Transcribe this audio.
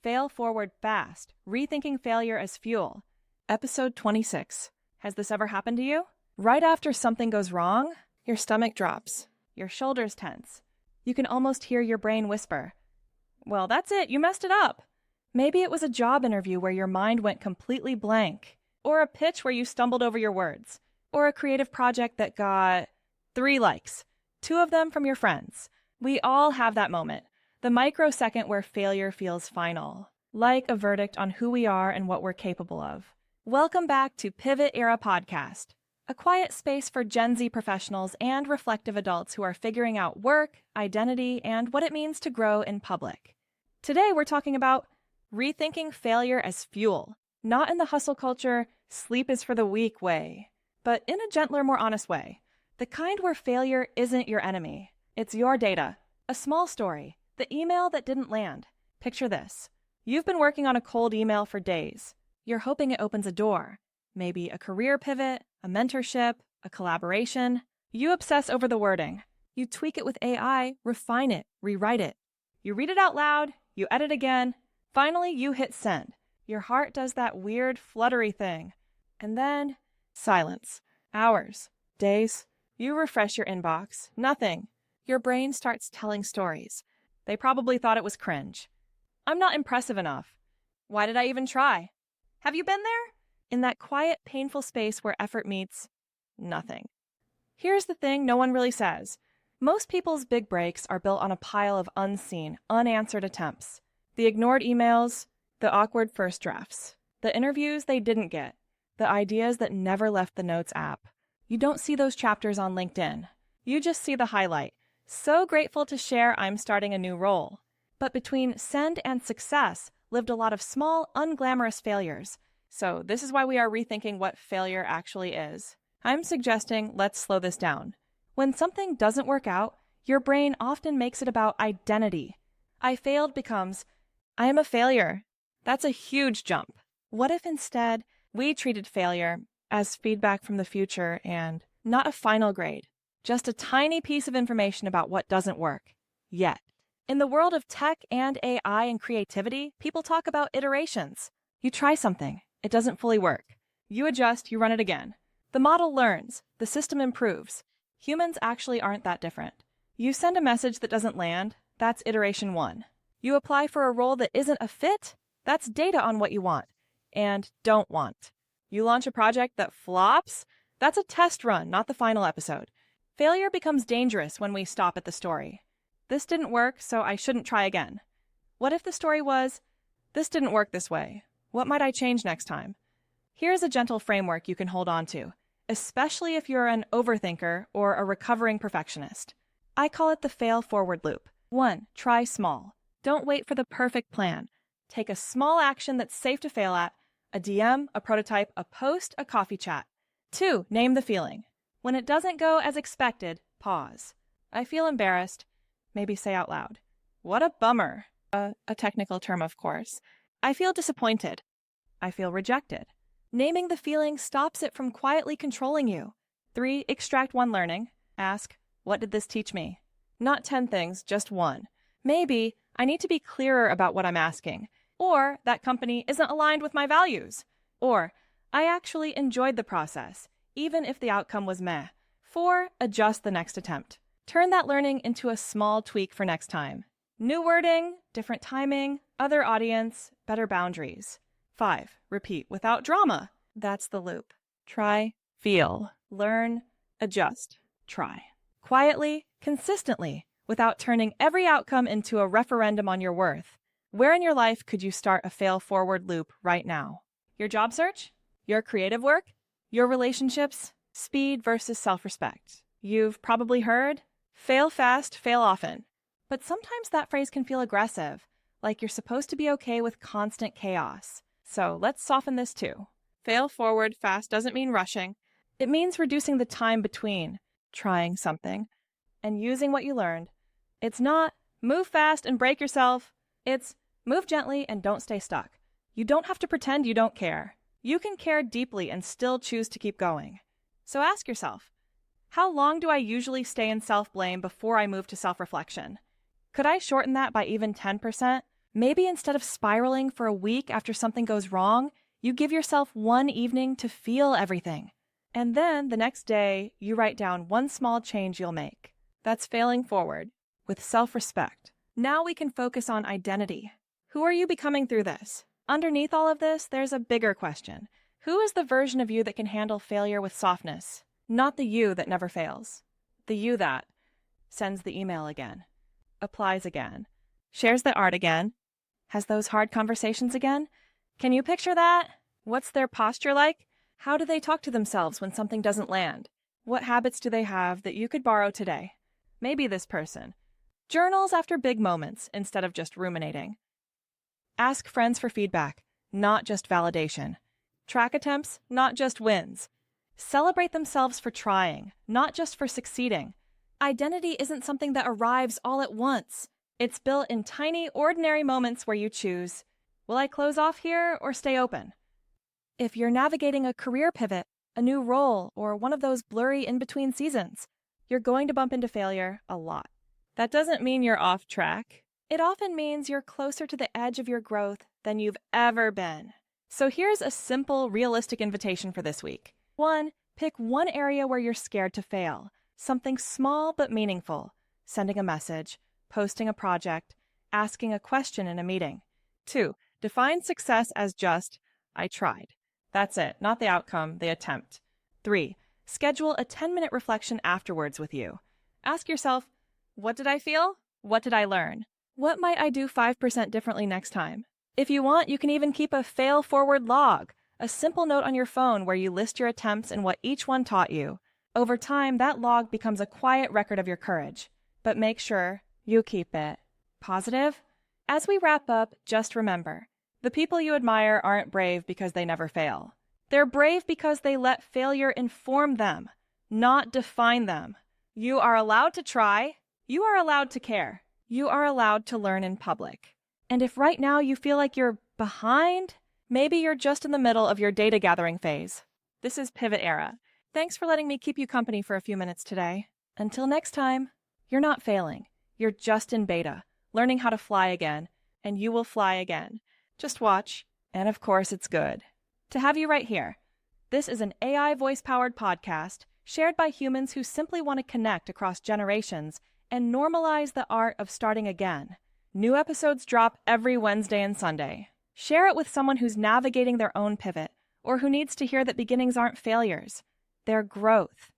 Fail Forward Fast, Rethinking Failure as Fuel. Episode 26. Has this ever happened to you? Right after something goes wrong, your stomach drops, your shoulders tense. You can almost hear your brain whisper, "Well, that's it, you messed it up." Maybe it was a job interview where your mind went completely blank, or a pitch where you stumbled over your words, or a creative project that got 3 likes, 2 of them from your friends. We all have that moment, the microsecond where failure feels final, like a verdict on who we are and what we're capable of. Welcome back to Pivot Era Podcast, a quiet space for Gen Z professionals and reflective adults who are figuring out work, identity, and what it means to grow in public. Today we're talking about rethinking failure as fuel, not in the hustle culture, sleep is for the weak way, but in a gentler, more honest way. The kind where failure isn't your enemy. It's your data, a small story, the email that didn't land. Picture this. You've been working on a cold email for days. You're hoping it opens a door, maybe a career pivot, a mentorship, a collaboration. You obsess over the wording. You tweak it with AI, refine it, rewrite it. You read it out loud, you edit again. Finally, you hit send. Your heart does that weird fluttery thing. And then, silence. Hours, days. You refresh your inbox. Nothing. Your brain starts telling stories. They probably thought it was cringe. I'm not impressive enough. Why did I even try? Have you been there? In that quiet, painful space where effort meets nothing. Here's the thing no one really says. Most people's big breaks are built on a pile of unseen, unanswered attempts. The ignored emails, the awkward first drafts, the interviews they didn't get, the ideas that never left the Notes app. You don't see those chapters on LinkedIn. You just see the highlight. So grateful to share I'm starting a new role. But between send and success lived a lot of small, unglamorous failures. So this is why we are rethinking what failure actually is. I'm suggesting let's slow this down. When something doesn't work out, your brain often makes it about identity. I failed becomes, I am a failure. That's a huge jump. What if instead we treated failure as feedback from the future and not a final grade, just a tiny piece of information about what doesn't work yet? In the world of tech and AI and creativity, people talk about iterations. You try something, it doesn't fully work. You adjust, you run it again. The model learns, the system improves. Humans actually aren't that different. You send a message that doesn't land, that's iteration 1. You apply for a role that isn't a fit, that's data on what you want and don't want. You launch a project that flops, that's a test run, not the final episode. Failure becomes dangerous when we stop at the story. This didn't work, so I shouldn't try again. What if the story was, this didn't work this way? What might I change next time? Here's a gentle framework you can hold on to, especially if you're an overthinker or a recovering perfectionist. I call it the fail forward loop. 1. Try small. Don't wait for the perfect plan. Take a small action that's safe to fail at, a DM, a prototype, a post, a coffee chat. 2. Name the feeling. When it doesn't go as expected, pause. I feel embarrassed. Maybe say out loud, what a bummer. A technical term, of course. I feel disappointed. I feel rejected. Naming the feeling stops it from quietly controlling you. 3. Extract one learning. Ask, what did this teach me? Not 10 things, just one. Maybe I need to be clearer about what I'm asking. Or that company isn't aligned with my values. Or I actually enjoyed the process, even if the outcome was meh. 4. Adjust the next attempt. Turn that learning into a small tweak for next time. New wording, different timing, other audience, better boundaries. 5. Repeat without drama. That's the loop. Try, feel, learn, adjust, try. Quietly, consistently, without turning every outcome into a referendum on your worth. Where in your life could you start a fail-forward loop right now? Your job search? Your creative work? Your relationships? Speed versus self-respect. You've probably heard, fail fast, fail often. But sometimes that phrase can feel aggressive, like you're supposed to be okay with constant chaos. So let's soften this too. Fail forward fast doesn't mean rushing. It means reducing the time between trying something and using what you learned. It's not move fast and break yourself. It's move gently and don't stay stuck. You don't have to pretend you don't care. You can care deeply and still choose to keep going. So ask yourself, how long do I usually stay in self-blame before I move to self-reflection? Could I shorten that by even 10%? Maybe instead of spiraling for a week after something goes wrong, you give yourself one evening to feel everything. And then the next day, you write down one small change you'll make. That's failing forward, with self-respect. Now we can focus on identity. Who are you becoming through this? Underneath all of this, there's a bigger question. Who is the version of you that can handle failure with softness? Not the you that never fails. The you that sends the email again, applies again, shares the art again, has those hard conversations again. Can you picture that? What's their posture like? How do they talk to themselves when something doesn't land? What habits do they have that you could borrow today? Maybe this person. Journals after big moments instead of just ruminating. Ask friends for feedback, not just validation. Track attempts, not just wins. Celebrate themselves for trying, not just for succeeding. Identity isn't something that arrives all at once. It's built in tiny, ordinary moments where you choose, will I close off here or stay open? If you're navigating a career pivot, a new role, or one of those blurry in-between seasons, you're going to bump into failure a lot. That doesn't mean you're off track. It often means you're closer to the edge of your growth than you've ever been. So here's a simple, realistic invitation for this week. 1. Pick one area where you're scared to fail. Something small but meaningful. Sending a message, posting a project, asking a question in a meeting. 2. Define success as just, I tried. That's it, not the outcome, the attempt. 3. Schedule a 10-minute reflection afterwards with you. Ask yourself, what did I feel? What did I learn? What might I do 5% differently next time? If you want, you can even keep a fail-forward log, a simple note on your phone where you list your attempts and what each one taught you. Over time, that log becomes a quiet record of your courage. But make sure you keep it positive. As we wrap up, just remember, the people you admire aren't brave because they never fail. They're brave because they let failure inform them, not define them. You are allowed to try. You are allowed to care. You are allowed to learn in public. And if right now you feel like you're behind, maybe you're just in the middle of your data gathering phase. This is Pivot Era. Thanks for letting me keep you company for a few minutes today. Until next time, you're not failing. You're just in beta, learning how to fly again, and you will fly again. Just watch, and of course it's good. To have you right here. This is an AI voice-powered podcast shared by humans who simply want to connect across generations and normalize the art of starting again. New episodes drop every Wednesday and Sunday. Share it with someone who's navigating their own pivot or who needs to hear that beginnings aren't failures. They're growth.